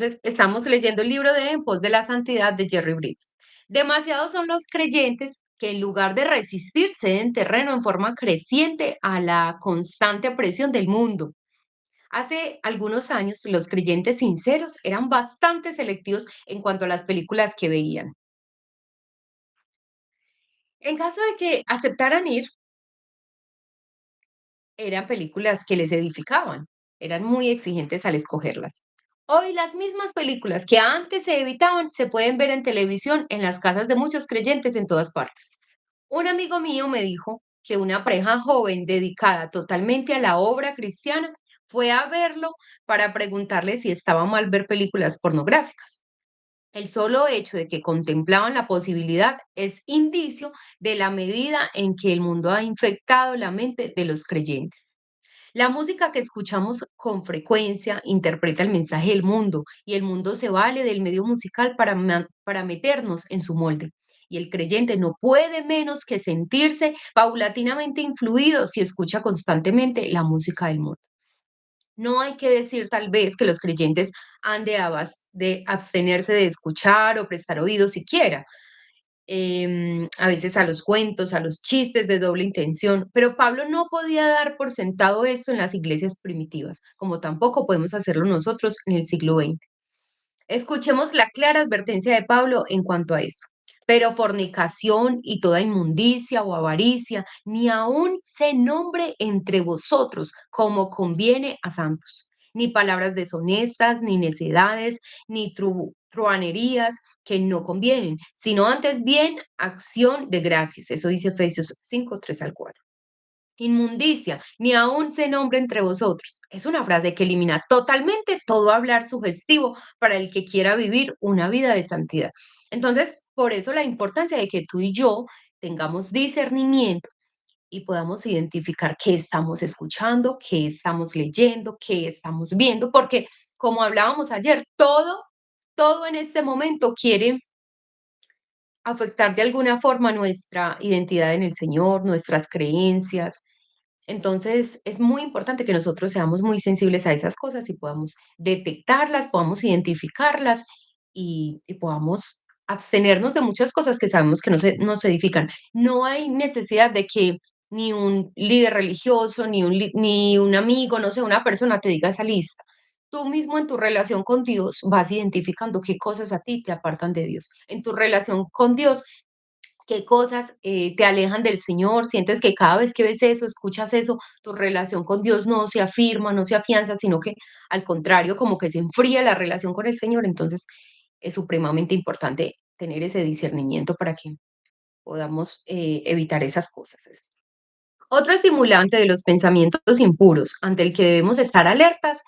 Entonces, estamos leyendo el libro de En pos de la santidad de Jerry Bridges. Demasiados son los creyentes que en lugar de resistir ceden terreno en forma creciente a la constante presión del mundo. Hace algunos años, los creyentes sinceros eran bastante selectivos en cuanto a las películas que veían. En caso de que aceptaran ir, eran películas que les edificaban, eran muy exigentes al escogerlas. Hoy las mismas películas que antes se evitaban se pueden ver en televisión en las casas de muchos creyentes en todas partes. Un amigo mío me dijo que una pareja joven dedicada totalmente a la obra cristiana fue a verlo para preguntarle si estaba mal ver películas pornográficas. El solo hecho de que contemplaban la posibilidad es indicio de la medida en que el mundo ha infectado la mente de los creyentes. La música que escuchamos con frecuencia interpreta el mensaje del mundo y el mundo se vale del medio musical para meternos en su molde. Y el creyente no puede menos que sentirse paulatinamente influido si escucha constantemente la música del mundo. No hay que decir tal vez que los creyentes han de abstenerse de escuchar o prestar oído siquiera, a veces a los cuentos, a los chistes de doble intención, pero Pablo no podía dar por sentado esto en las iglesias primitivas, como tampoco podemos hacerlo nosotros en el siglo XX. Escuchemos la clara advertencia de Pablo en cuanto a esto. Pero fornicación y toda inmundicia o avaricia, ni aun se nombre entre vosotros como conviene a santos, ni palabras deshonestas, ni necedades, ni truanerías que no convienen, sino antes bien acción de gracias. Eso dice Efesios 5 3 al 4. Inmundicia, ni aun se nombre entre vosotros. Es una frase que elimina totalmente todo hablar sugestivo para el que quiera vivir una vida de santidad. Entonces, por eso la importancia de que tú y yo tengamos discernimiento y podamos identificar qué estamos escuchando, qué estamos leyendo, qué estamos viendo, porque como hablábamos ayer, todo en este momento quiere afectar de alguna forma nuestra identidad en el Señor, nuestras creencias. Entonces, es muy importante que nosotros seamos muy sensibles a esas cosas y podamos detectarlas, podamos identificarlas y podamos abstenernos de muchas cosas que sabemos que nos edifican. No hay necesidad de que ni un líder religioso, ni un amigo, no sé, una persona te diga esa lista. Tú mismo en tu relación con Dios vas identificando qué cosas a ti te apartan de Dios. En tu relación con Dios, qué cosas te alejan del Señor, sientes que cada vez que ves eso, escuchas eso, tu relación con Dios no se afirma, no se afianza, sino que al contrario, como que se enfría la relación con el Señor. Entonces, es supremamente importante tener ese discernimiento para que podamos evitar esas cosas. Otro estimulante de los pensamientos impuros ante el que debemos estar alertas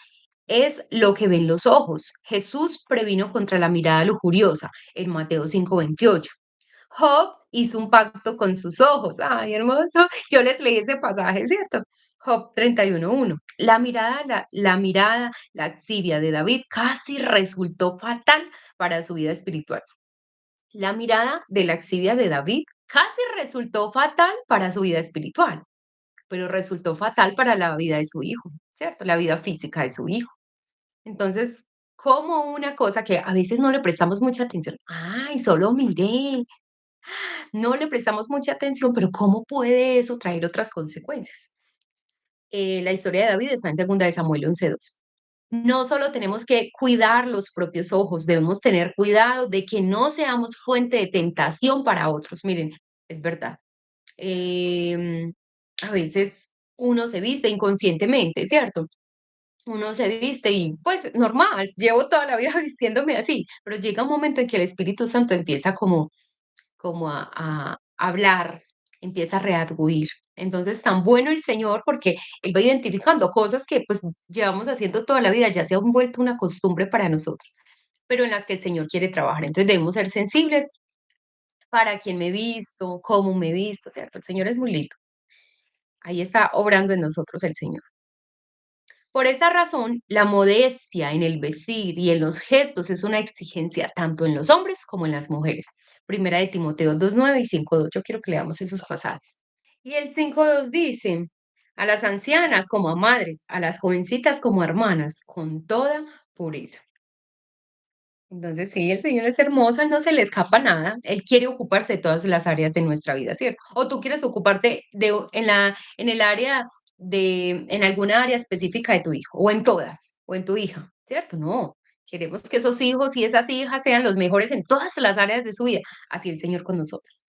es lo que ven los ojos. Jesús previno contra la mirada lujuriosa en Mateo 5:28. Job hizo un pacto con sus ojos. Ay, hermoso. Yo les leí ese pasaje, ¿cierto? Job 31:1. La mirada laxivia de David casi resultó fatal para su vida espiritual. La mirada de laxivia de David casi resultó fatal para su vida espiritual, pero resultó fatal para la vida de su hijo, ¿cierto? La vida física de su hijo. Entonces, como una cosa que a veces no le prestamos mucha atención. Ay, solo miré, no le prestamos mucha atención, pero ¿cómo puede eso traer otras consecuencias? La historia de David está en 2 de Samuel 11:2. No solo tenemos que cuidar los propios ojos, debemos tener cuidado de que no seamos fuente de tentación para otros. Miren, es verdad. em, a veces uno se viste inconscientemente, ¿cierto? Uno se viste y pues normal, llevo toda la vida vistiéndome así, pero llega un momento en que el Espíritu Santo empieza como a hablar, empieza a redarguir. Entonces, tan bueno el Señor porque Él va identificando cosas que pues llevamos haciendo toda la vida, ya se han vuelto una costumbre para nosotros, pero en las que el Señor quiere trabajar. Entonces, debemos ser sensibles para quién me he visto, cómo me he visto, ¿cierto? El Señor es muy lindo. Ahí está obrando en nosotros el Señor. Por esta razón, la modestia en el vestir y en los gestos es una exigencia tanto en los hombres como en las mujeres. Primera de Timoteo 2:9 y 5:2. Yo quiero que leamos esos pasajes. Y el 5:2 dice, a las ancianas como a madres, a las jovencitas como a hermanas, con toda pureza. Entonces, sí, el Señor es hermoso, a Él no se le escapa nada. Él quiere ocuparse de todas las áreas de nuestra vida, ¿cierto? O tú quieres ocuparte en el área en alguna área específica de tu hijo, o en todas, o en tu hija, ¿cierto? No. Queremos que esos hijos y esas hijas sean los mejores en todas las áreas de su vida. Así el Señor con nosotros.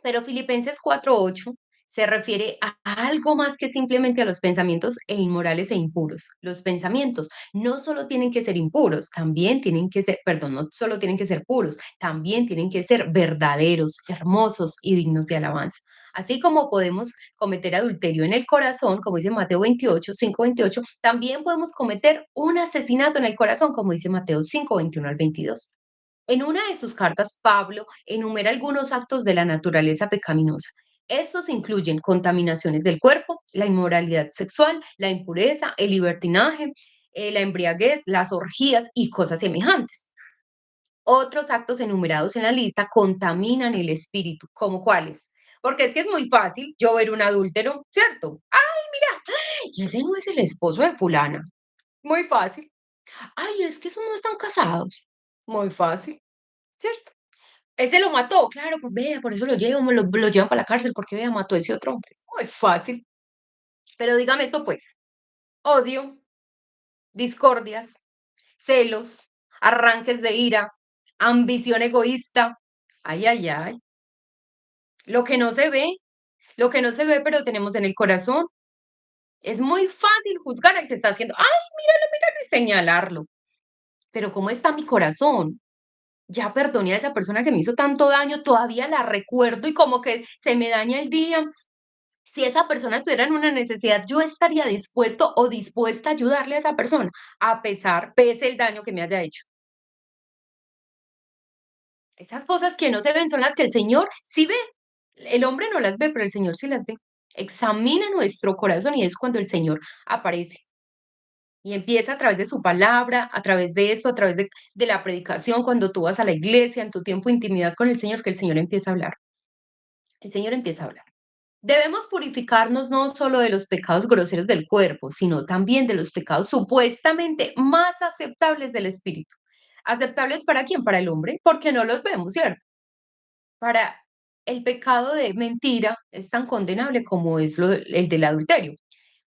Pero Filipenses 4:8 se refiere a algo más que simplemente a los pensamientos inmorales e impuros. Los pensamientos no solo tienen que ser impuros, también tienen que ser, perdón, no solo tienen que ser puros, también tienen que ser verdaderos, hermosos y dignos de alabanza. Así como podemos cometer adulterio en el corazón, como dice Mateo 28, 5:28, también podemos cometer un asesinato en el corazón, como dice Mateo 5:21 al 22. En una de sus cartas, Pablo enumera algunos actos de la naturaleza pecaminosa. Estos incluyen contaminaciones del cuerpo, la inmoralidad sexual, la impureza, el libertinaje, la embriaguez, las orgías y cosas semejantes. Otros actos enumerados en la lista contaminan el espíritu, ¿como cuáles? Porque es que es muy fácil yo ver un adúltero, ¿cierto? ¡Ay, mira! Y ese no es el esposo de fulana. Muy fácil. ¡Ay, es que esos no están casados! Muy fácil, ¿cierto? Ese lo mató, claro, pues vea, por eso lo llevan, lo llevan para la cárcel, porque vea, mató a ese otro hombre. Muy fácil. Pero dígame esto pues, odio, discordias, celos, arranques de ira, ambición egoísta. Ay, ay, ay. Lo que no se ve, lo que no se ve, pero tenemos en el corazón. Es muy fácil juzgar al que está haciendo, ay, míralo, míralo y señalarlo. Pero ¿cómo está mi corazón? Ya perdoné a esa persona que me hizo tanto daño, todavía la recuerdo y como que se me daña el día. Si esa persona estuviera en una necesidad, yo estaría dispuesto o dispuesta a ayudarle a esa persona, pese el daño que me haya hecho. Esas cosas que no se ven son las que el Señor sí ve. El hombre no las ve, pero el Señor sí las ve. Examina nuestro corazón y es cuando el Señor aparece. Y empieza a través de su palabra, a través de esto, a través de la predicación, cuando tú vas a la iglesia, en tu tiempo de intimidad con el Señor, que el Señor empieza a hablar. El Señor empieza a hablar. Debemos purificarnos no solo de los pecados groseros del cuerpo, sino también de los pecados supuestamente más aceptables del espíritu. ¿Aceptables para quién? Para el hombre, porque no los vemos, ¿cierto? Para el pecado de mentira es tan condenable como es el del adulterio.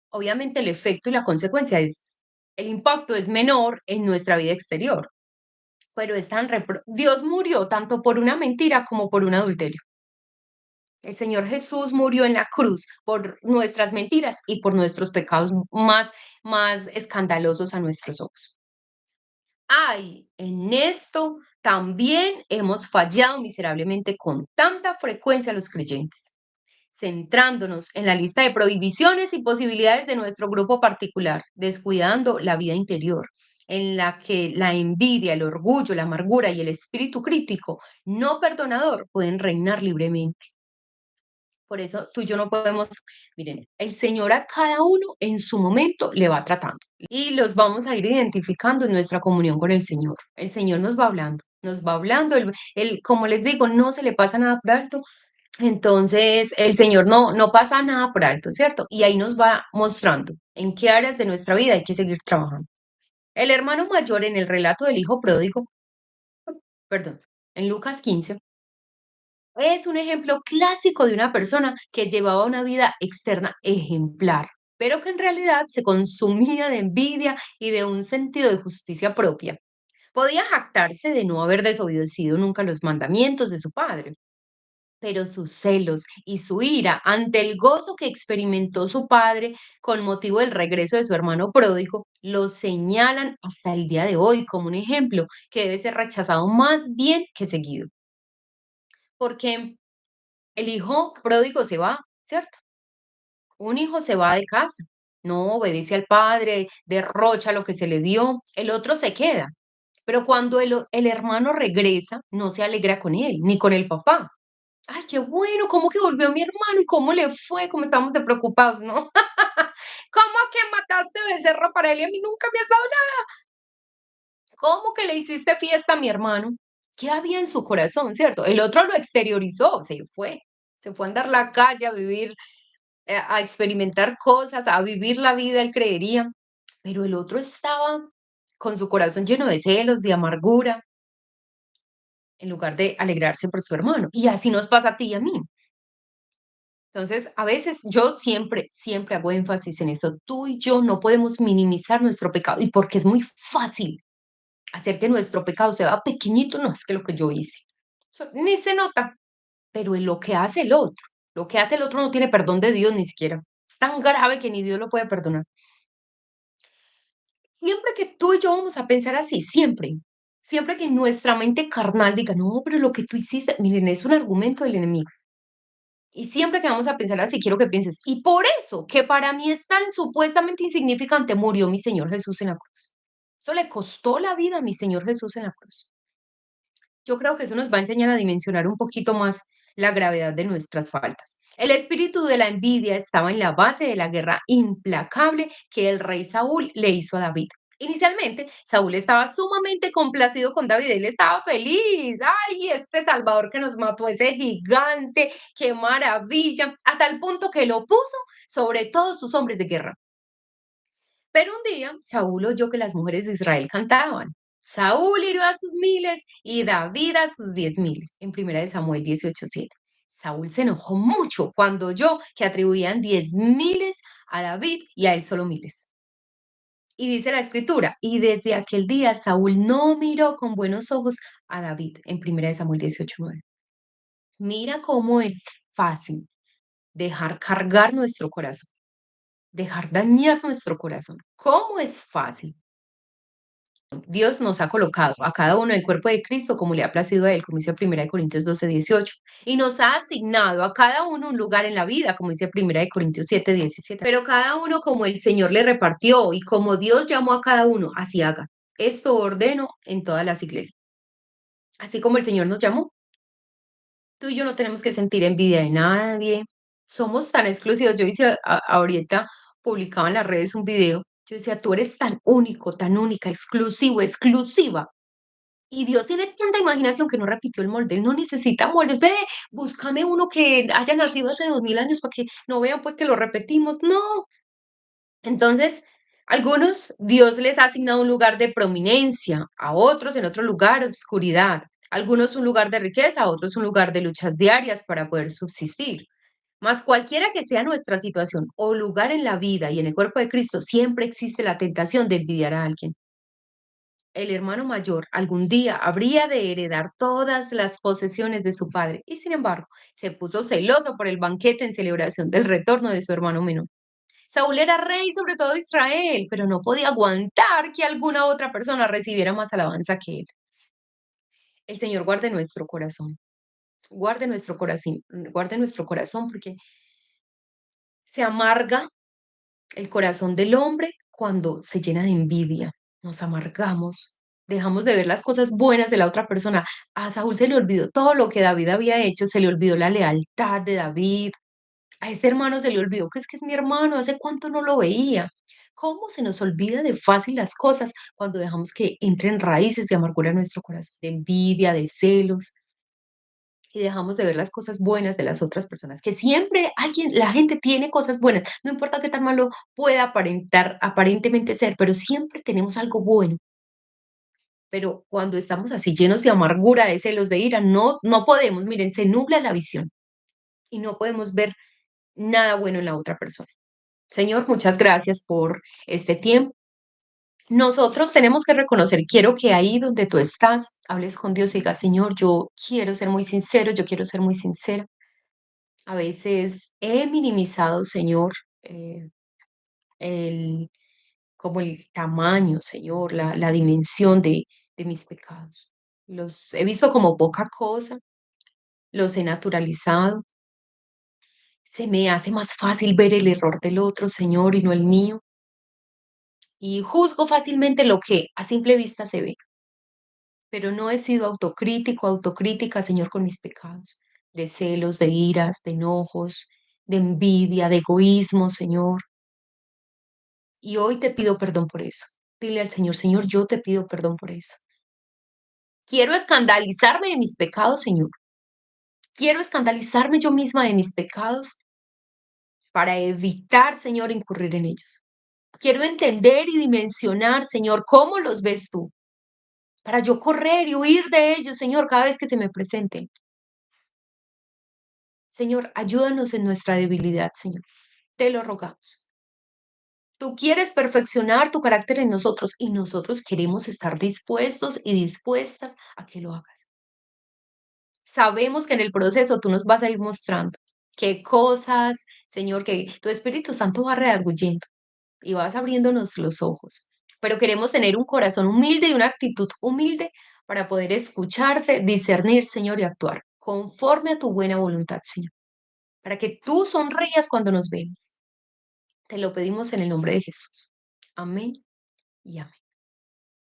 Obviamente el efecto y la consecuencia el impacto es menor en nuestra vida exterior, pero Dios murió tanto por una mentira como por un adulterio. El Señor Jesús murió en la cruz por nuestras mentiras y por nuestros pecados más escandalosos a nuestros ojos. Ay, en esto también hemos fallado miserablemente con tanta frecuencia los creyentes, centrándonos en la lista de prohibiciones y posibilidades de nuestro grupo particular, descuidando la vida interior, en la que la envidia, el orgullo, la amargura y el espíritu crítico no perdonador pueden reinar libremente. Por eso tú y yo no podemos, miren, el Señor a cada uno en su momento le va tratando y los vamos a ir identificando en nuestra comunión con el Señor. El Señor nos va hablando, como les digo, no se le pasa nada por alto. Entonces, el Señor no pasa nada por alto, ¿cierto? Y ahí nos va mostrando en qué áreas de nuestra vida hay que seguir trabajando. El hermano mayor en el relato del hijo pródigo, perdón, en Lucas 15, es un ejemplo clásico de una persona que llevaba una vida externa ejemplar, pero que en realidad se consumía de envidia y de un sentido de justicia propia. Podía jactarse de no haber desobedecido nunca los mandamientos de su padre, pero sus celos y su ira ante el gozo que experimentó su padre con motivo del regreso de su hermano pródigo lo señalan hasta el día de hoy como un ejemplo que debe ser rechazado más bien que seguido. Porque el hijo pródigo se va, ¿cierto? Un hijo se va de casa, no obedece al padre, derrocha lo que se le dio, el otro se queda. Pero cuando el hermano regresa, no se alegra con él, ni con el papá. Ay, qué bueno, ¿cómo que volvió mi hermano? ¿Y cómo le fue? ¿Cómo estamos de preocupados, no? ¿Cómo que mataste becerro para él y a mí nunca me has dado nada? ¿Cómo que le hiciste fiesta a mi hermano? ¿Qué había en su corazón, cierto? El otro lo exteriorizó, se fue a andar la calle, a vivir, a experimentar cosas, a vivir la vida, él creería. Pero el otro estaba con su corazón lleno de celos, de amargura, en lugar de alegrarse por su hermano. Y así nos pasa a ti y a mí. Entonces, a veces yo siempre, siempre hago énfasis en esto. Tú y yo no podemos minimizar nuestro pecado. Y porque es muy fácil hacer que nuestro pecado se vea pequeñito, no es que lo que yo hice. Eso ni se nota, pero en lo que hace el otro, lo que hace el otro no tiene perdón de Dios ni siquiera. Es tan grave que ni Dios lo puede perdonar. Siempre que tú y yo vamos a pensar así, siempre, siempre que nuestra mente carnal diga, no, pero lo que tú hiciste, miren, es un argumento del enemigo. Y siempre que vamos a pensar así, quiero que pienses, y por eso, que para mí es tan supuestamente insignificante, murió mi Señor Jesús en la cruz. Eso le costó la vida a mi Señor Jesús en la cruz. Yo creo que eso nos va a enseñar a dimensionar un poquito más la gravedad de nuestras faltas. El espíritu de la envidia estaba en la base de la guerra implacable que el rey Saúl le hizo a David. Inicialmente, Saúl estaba sumamente complacido con David, él estaba feliz. ¡Ay, este Salvador que nos mató, ese gigante! ¡Qué maravilla! A tal punto que lo puso sobre todos sus hombres de guerra. Pero un día Saúl oyó que las mujeres de Israel cantaban. Saúl hirió a sus miles y David a sus 10.000. En primera de Samuel 18:7. Saúl se enojó mucho cuando oyó que atribuían 10.000 a David y a él solo miles. Y dice la escritura, y desde aquel día Saúl no miró con buenos ojos a David. En primera de Samuel 18:9. Mira cómo es fácil dejar cargar nuestro corazón, dejar dañar nuestro corazón. ¿Cómo es fácil? Dios nos ha colocado a cada uno en el cuerpo de Cristo como le ha placido a Él, como dice 1 Corintios 12:18, y nos ha asignado a cada uno un lugar en la vida, como dice 1 Corintios 7:17. Pero cada uno como el Señor le repartió y como Dios llamó a cada uno, así haga. Esto ordeno en todas las iglesias. Así como el Señor nos llamó, tú y yo no tenemos que sentir envidia de nadie. Somos tan exclusivos. Yo hice ahorita, publicaba en las redes un video. Yo decía, tú eres tan único, tan única, exclusivo, exclusiva. Y Dios tiene tanta imaginación que no repitió el molde, Él no necesita moldes. Ve, búscame uno que haya nacido hace 2000 años para que no vean pues que lo repetimos. No. Entonces, algunos Dios les ha asignado un lugar de prominencia, a otros en otro lugar, obscuridad. Algunos un lugar de riqueza, a otros un lugar de luchas diarias para poder subsistir. Mas cualquiera que sea nuestra situación o lugar en la vida y en el cuerpo de Cristo, siempre existe la tentación de envidiar a alguien. El hermano mayor algún día habría de heredar todas las posesiones de su padre y sin embargo se puso celoso por el banquete en celebración del retorno de su hermano menor. Saúl era rey sobre todo Israel, pero no podía aguantar que alguna otra persona recibiera más alabanza que él. El Señor guarde nuestro corazón porque se amarga el corazón del hombre cuando se llena de envidia. Nos amargamos, dejamos de ver las cosas buenas de la otra persona. A Saúl se le olvidó todo lo que David había hecho, se le olvidó la lealtad de David. A este hermano se le olvidó que es mi hermano, hace cuánto no lo veía. ¿Cómo se nos olvida de fácil las cosas cuando dejamos que entren raíces de amargura en nuestro corazón, de envidia, de celos? Y dejamos de ver las cosas buenas de las otras personas, que siempre la gente tiene cosas buenas, no importa qué tan malo pueda aparentar, aparentemente ser, pero siempre tenemos algo bueno. Pero cuando estamos así llenos de amargura, de celos, de ira, no podemos, miren, se nubla la visión y no podemos ver nada bueno en la otra persona. Señor, muchas gracias por este tiempo. Nosotros tenemos que reconocer, quiero que ahí donde tú estás, hables con Dios y digas, Señor, yo quiero ser muy sincero, yo quiero ser muy sincera. A veces he minimizado, Señor, eh, el, como el tamaño, Señor, la dimensión de mis pecados. Los he visto como poca cosa, los he naturalizado. Se me hace más fácil ver el error del otro, Señor, y no el mío. Y juzgo fácilmente lo que a simple vista se ve, pero no he sido autocrítico, autocrítica, Señor, con mis pecados, de celos, de iras, de enojos, de envidia, de egoísmo, Señor. Y hoy te pido perdón por eso. Dile al Señor, Señor, yo te pido perdón por eso. Quiero escandalizarme de mis pecados, Señor. Quiero escandalizarme yo misma de mis pecados para evitar, Señor, incurrir en ellos. Quiero entender y dimensionar, Señor, cómo los ves tú, para yo correr y huir de ellos, Señor, cada vez que se me presenten. Señor, ayúdanos en nuestra debilidad, Señor. Te lo rogamos. Tú quieres perfeccionar tu carácter en nosotros y nosotros queremos estar dispuestos y dispuestas a que lo hagas. Sabemos que en el proceso tú nos vas a ir mostrando qué cosas, Señor, que tu Espíritu Santo va redarguyendo y vas abriéndonos los ojos. Pero queremos tener un corazón humilde y una actitud humilde para poder escucharte, discernir, Señor, y actuar conforme a tu buena voluntad, Señor. Para que tú sonrías cuando nos veas. Te lo pedimos en el nombre de Jesús. Amén y amén.